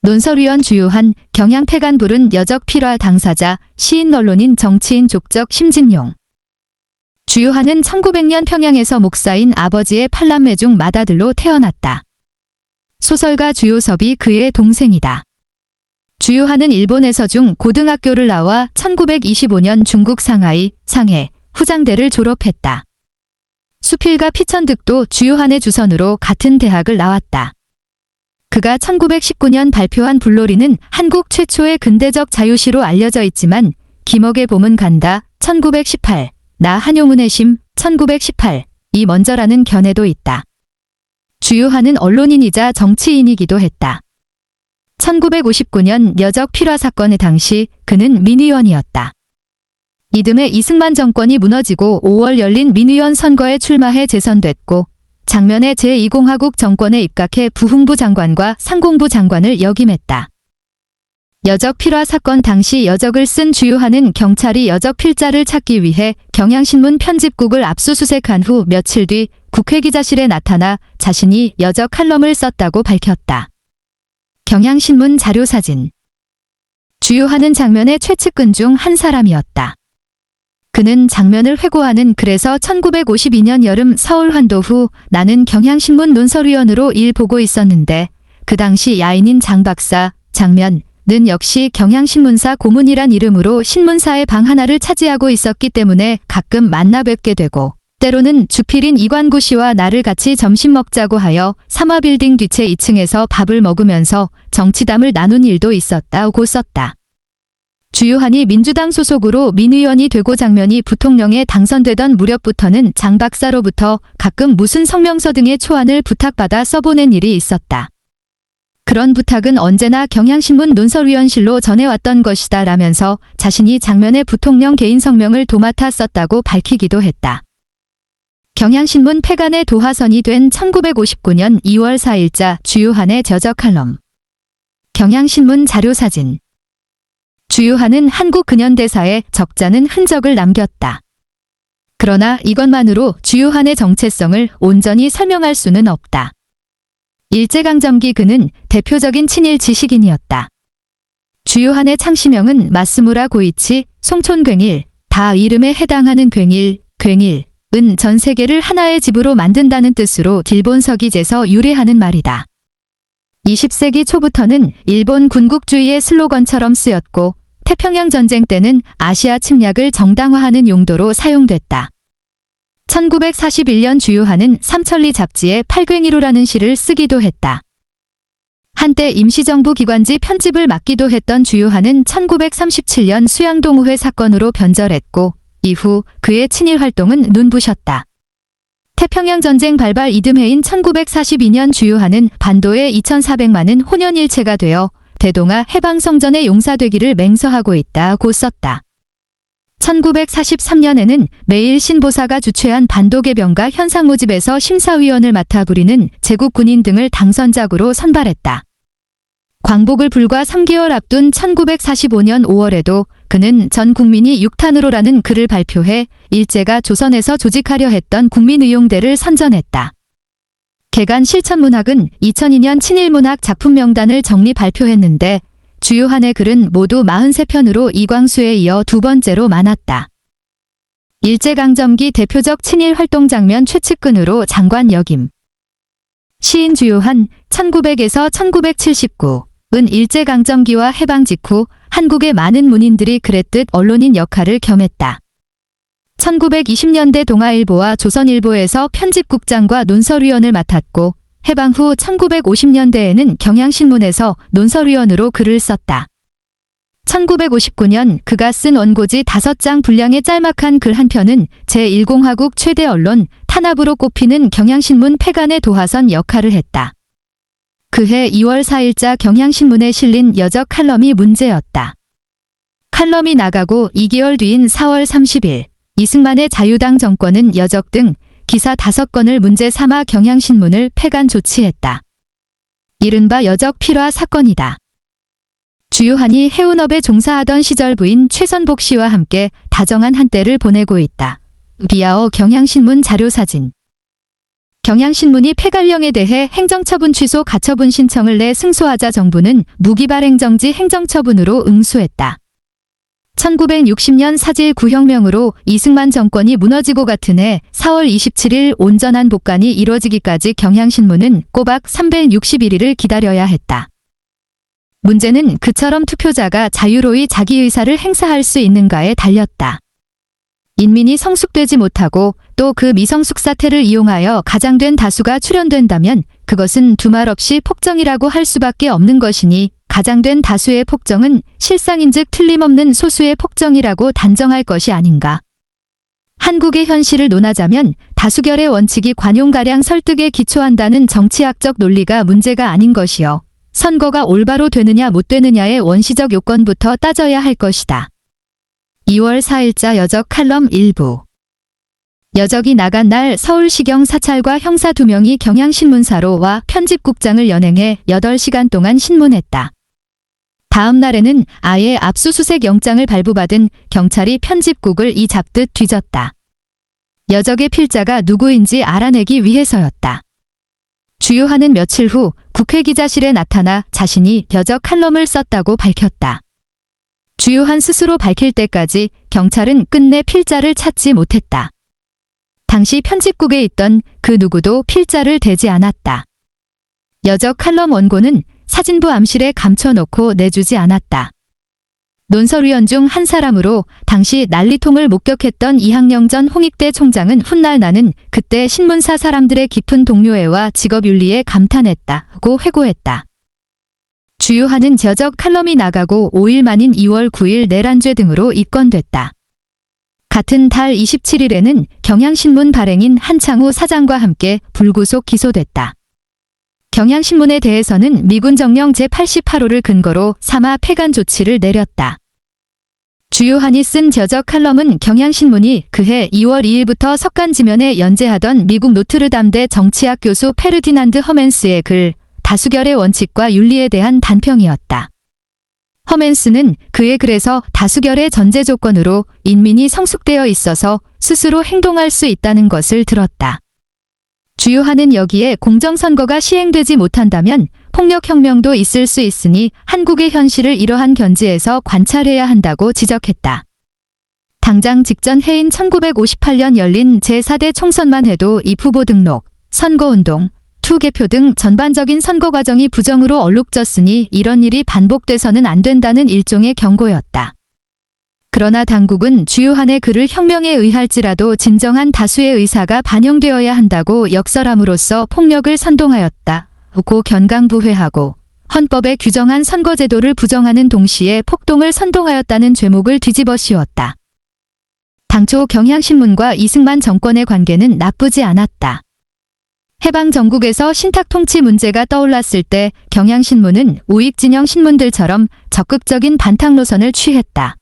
논설위원 주요한, 경향 폐간 부른 여적 필화 당사자, 시인 언론인 정치인 족적 심진용. 주요한은 1900년 평양에서 목사인 아버지의 8남매 중 맏아들로 태어났다. 소설가 주요섭이 그의 동생이다. 주요한은 일본에서 중 고등학교를 나와 1925년 중국 상하이, 상해, 후장대를 졸업했다. 수필가 피천득도 주요한의 주선으로 같은 대학을 나왔다. 그가 1919년 발표한 불로리는 한국 최초의 근대적 자유시로 알려져 있지만 김억의 봄은 간다, 1918, 나 한용운의 심, 1918, 이 먼저라는 견해도 있다. 주요한은 언론인이자 정치인이기도 했다. 1959년 여적 필화 사건의 당시 그는 민의원이었다. 이듬해 이승만 정권이 무너지고 5월 열린 민의원 선거에 출마해 재선됐고 장면에 제2공화국 정권에 입각해 부흥부 장관과 상공부 장관을 역임했다. 여적 필화 사건 당시 여적을 쓴 주요한은 경찰이 여적 필자를 찾기 위해 경향신문 편집국을 압수수색한 후 며칠 뒤 국회기자실에 나타나 자신이 여적 칼럼을 썼다고 밝혔다. 경향신문 자료사진. 주요한은 장면의 최측근 중 한 사람이었다. 그는 장면을 회고하는 글에서 1952년 여름 서울 환도 후 나는 경향신문 논설위원으로 일 보고 있었는데 그 당시 야인인 장 박사, 장면은 역시 경향신문사 고문이란 이름으로 신문사의 방 하나를 차지하고 있었기 때문에 가끔 만나 뵙게 되고 때로는 주필인 이관구 씨와 나를 같이 점심 먹자고 하여 삼화빌딩 뒤채 2층에서 밥을 먹으면서 정치담을 나눈 일도 있었다고 썼다. 주요한이 민주당 소속으로 민의원이 되고 장면이 부통령에 당선되던 무렵부터는 장 박사로부터 가끔 무슨 성명서 등의 초안을 부탁받아 써보낸 일이 있었다. 그런 부탁은 언제나 경향신문 논설위원실로 전해왔던 것이다 라면서 자신이 장면의 부통령 개인 성명을 도맡아 썼다고 밝히기도 했다. 경향신문 폐간의 도화선이 된 1959년 2월 4일자 주요한의 저적 칼럼. 경향신문 자료사진. 주요한은 한국 근현대사에 적잖은 흔적을 남겼다. 그러나 이것만으로 주요한의 정체성을 온전히 설명할 수는 없다. 일제강점기 그는 대표적인 친일 지식인이었다. 주요한의 창시명은 마스무라 고이치, 송촌괭일, 다 이름에 해당하는 괭일, 은 전 세계를 하나의 집으로 만든다는 뜻으로 일본 서기제에서 유래하는 말이다. 20세기 초부터는 일본 군국주의의 슬로건처럼 쓰였고 태평양 전쟁 때는 아시아 침략을 정당화하는 용도로 사용됐다. 1941년 주요한은 삼천리 잡지에 팔괭이로라는 시를 쓰기도 했다. 한때 임시정부 기관지 편집을 맡기도 했던 주요한은 1937년 수양동의회 사건으로 변절했고 이후 그의 친일 활동은 눈부셨다. 태평양 전쟁 발발 이듬해인 1942년 주요한은 반도에 2,400만은 혼연일체가 되어 대동아 해방성전에 용사되기를 맹서하고 있다고 썼다. 1943년에는 매일 신보사가 주최한 반도 개병과 현상 모집에서 심사위원을 맡아 부리는 제국 군인 등을 당선작으로 선발했다. 광복을 불과 3개월 앞둔 1945년 5월에도 그는 전 국민이 육탄으로라는 글을 발표해 일제가 조선에서 조직하려 했던 국민의용대를 선전했다. 개간 실천문학은 2002년 친일문학 작품 명단을 정리 발표했는데 주요한의 글은 모두 43편으로 이광수에 이어 두 번째로 많았다. 일제강점기 대표적 친일 활동 장면 최측근으로 장관 역임. 시인 주요한 1900에서 1979은 일제강점기와 해방 직후 한국의 많은 문인들이 그랬듯 언론인 역할을 겸했다. 1920년대 동아일보와 조선일보에서 편집국장과 논설위원을 맡았고 해방 후 1950년대에는 경향신문에서 논설위원으로 글을 썼다. 1959년 그가 쓴 원고지 5장 분량의 짤막한 글 한 편은 제1공화국 최대 언론 탄압으로 꼽히는 경향신문 폐간의 도화선 역할을 했다. 그해 2월 4일자 경향신문에 실린 여적 칼럼이 문제였다. 칼럼이 나가고 2개월 뒤인 4월 30일 이승만의 자유당 정권은 여적 등 기사 5건을 문제 삼아 경향신문을 폐간 조치했다. 이른바 여적 필화 사건이다. 주요한이 해운업에 종사하던 시절 부인 최선복 씨와 함께 다정한 한때를 보내고 있다. 비아어 경향신문 자료사진. 경향신문이 폐관령에 대해 행정처분 취소 가처분 신청을 내 승소하자 정부는 무기발행정지 행정처분으로 응수했다. 1960년 사질 구혁명으로 이승만 정권이 무너지고 같은 해 4월 27일 온전한 복관이 이뤄지기까지 경향신문은 꼬박 361일을 기다려야 했다. 문제는 그처럼 투표자가 자유로이 자기 의사를 행사할 수 있는가에 달렸다. 인민이 성숙되지 못하고 또 그 미성숙 사태를 이용하여 가장된 다수가 출현된다면 그것은 두말 없이 폭정이라고 할 수밖에 없는 것이니 가장된 다수의 폭정은 실상인즉 틀림없는 소수의 폭정이라고 단정할 것이 아닌가. 한국의 현실을 논하자면 다수결의 원칙이 관용가량 설득에 기초한다는 정치학적 논리가 문제가 아닌 것이요. 선거가 올바로 되느냐 못 되느냐의 원시적 요건부터 따져야 할 것이다. 2월 4일자 여적 칼럼 일부. 여적이 나간 날 서울시경 사찰과 형사 2명이 경향신문사로 와 편집국장을 연행해 8시간 동안 신문했다. 다음 날에는 아예 압수수색 영장을 발부받은 경찰이 편집국을 이 잡듯 뒤졌다. 여적의 필자가 누구인지 알아내기 위해서였다. 주요하는 며칠 후 국회 기자실에 나타나 자신이 여적 칼럼을 썼다고 밝혔다. 주요한 스스로 밝힐 때까지 경찰은 끝내 필자를 찾지 못했다. 당시 편집국에 있던 그 누구도 필자를 대지 않았다. 여적 칼럼 원고는 사진부 암실에 감춰놓고 내주지 않았다. 논설위원 중 한 사람으로 당시 난리통을 목격했던 이학영 전 홍익대 총장은 훗날 나는 그때 신문사 사람들의 깊은 동료애와 직업윤리에 감탄했다고 회고했다. 주요하는 여적 칼럼이 나가고 5일 만인 2월 9일 내란죄 등으로 입건됐다. 같은 달 27일에는 경향신문 발행인 한창우 사장과 함께 불구속 기소됐다. 경향신문에 대해서는 미군 정령 제88호를 근거로 사마 폐간 조치를 내렸다. 주요한이 쓴 여적 칼럼은 경향신문이 그해 2월 2일부터 석간지면에 연재하던 미국 노트르담대 정치학 교수 페르디난드 허맨스의 글 다수결의 원칙과 윤리에 대한 단평이었다. 허맨스는 그의 글에서 다수결의 전제 조건으로 인민이 성숙되어 있어서 스스로 행동할 수 있다는 것을 들었다. 주요한은 여기에 공정선거가 시행되지 못한다면 폭력혁명도 있을 수 있으니 한국의 현실을 이러한 견지에서 관찰해야 한다고 지적했다. 당장 직전 해인 1958년 열린 제4대 총선만 해도 이 후보 등록, 선거운동, 투개표 등 전반적인 선거 과정이 부정으로 얼룩졌으니 이런 일이 반복돼서는 안 된다는 일종의 경고였다. 그러나 당국은 주요한의 글을 혁명에 의할지라도 진정한 다수의 의사가 반영되어야 한다고 역설함으로써 폭력을 선동하였다고 견강부회하고 헌법에 규정한 선거제도를 부정하는 동시에 폭동을 선동하였다는 죄목을 뒤집어 씌웠다. 당초 경향신문과 이승만 정권의 관계는 나쁘지 않았다. 해방 전국에서 신탁 통치 문제가 떠올랐을 때 경향신문은 우익진영 신문들처럼 적극적인 반탁 노선을 취했다.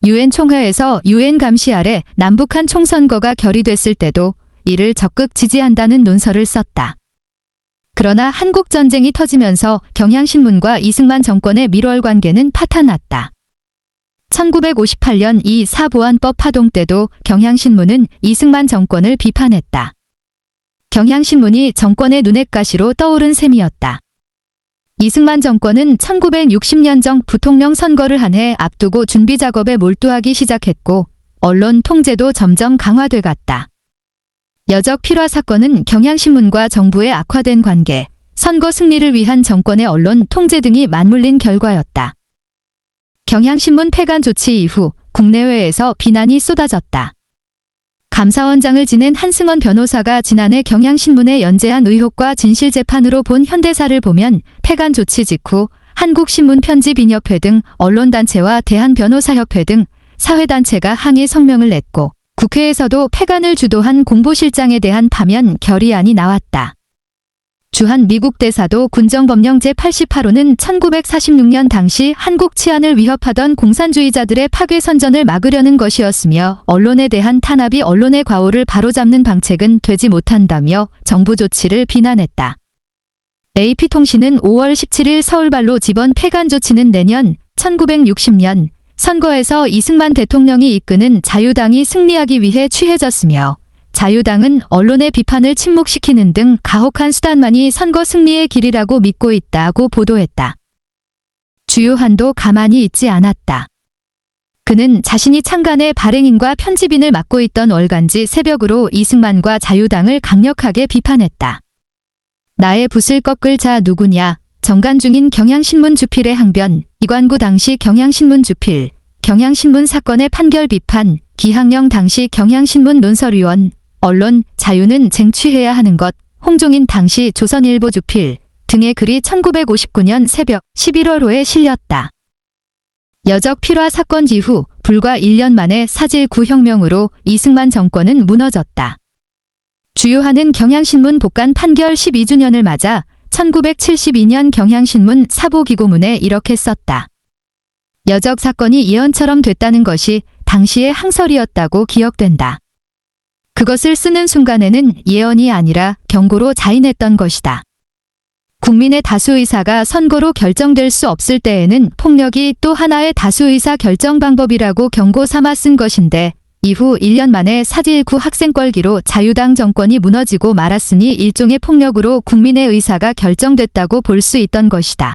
유엔 총회에서 유엔 감시 아래 남북한 총선거가 결의됐을 때도 이를 적극 지지한다는 논설을 썼다. 그러나 한국전쟁이 터지면서 경향신문과 이승만 정권의 밀월 관계는 파탄났다. 1958년 이 사보안법 파동 때도 경향신문은 이승만 정권을 비판했다. 경향신문이 정권의 눈엣가시로 떠오른 셈이었다. 이승만 정권은 1960년정 부통령 선거를 한 해 앞두고 준비 작업에 몰두하기 시작했고 언론 통제도 점점 강화돼 갔다. 여적 필화 사건은 경향신문과 정부의 악화된 관계, 선거 승리를 위한 정권의 언론 통제 등이 맞물린 결과였다. 경향신문 폐간 조치 이후 국내외에서 비난이 쏟아졌다. 감사원장을 지낸 한승원 변호사가 지난해 경향신문에 연재한 의혹과 진실재판으로 본 현대사를 보면 폐간 조치 직후 한국신문편집인협회 등 언론단체와 대한변호사협회 등 사회단체가 항의 성명을 냈고 국회에서도 폐간을 주도한 공보실장에 대한 파면 결의안이 나왔다. 주한 미국 대사도 군정법령 제88호는 1946년 당시 한국 치안을 위협하던 공산주의자들의 파괴선전을 막으려는 것이었으며 언론에 대한 탄압이 언론의 과오를 바로잡는 방책은 되지 못한다며 정부 조치를 비난했다. AP통신은 5월 17일 서울발로 집원 폐간 조치는 내년 1960년 선거에서 이승만 대통령이 이끄는 자유당이 승리하기 위해 취해졌으며 자유당은 언론의 비판을 침묵시키는 등 가혹한 수단만이 선거 승리의 길이라고 믿고 있다고 보도했다. 주요한도 가만히 있지 않았다. 그는 자신이 창간의 발행인과 편집인을 맡고 있던 월간지 새벽으로 이승만과 자유당을 강력하게 비판했다. 나의 붓을 꺾을 자 누구냐? 정간 중인 경향신문 주필의 항변, 이관구 당시 경향신문 주필, 경향신문 사건의 판결 비판, 기항령 당시 경향신문 논설위원, 언론, 자유는 쟁취해야 하는 것, 홍종인 당시 조선일보 주필 등의 글이 1959년 새벽 11월호에 실렸다. 여적 필화 사건 이후 불과 1년 만에 사제9 혁명으로 이승만 정권은 무너졌다. 주요한은 경향신문 복간 판결 12주년을 맞아 1972년 경향신문 사보기고문에 이렇게 썼다. 여적 사건이 예언처럼 됐다는 것이 당시의 항설이었다고 기억된다. 그것을 쓰는 순간에는 예언이 아니라 경고로 자인했던 것이다. 국민의 다수의사가 선거로 결정될 수 없을 때에는 폭력이 또 하나의 다수의사 결정 방법이라고 경고 삼아 쓴 것인데 이후 1년 만에 사제9 학생뻘기로 자유당 정권이 무너지고 말았으니 일종의 폭력으로 국민의 의사가 결정됐다고 볼 수 있던 것이다.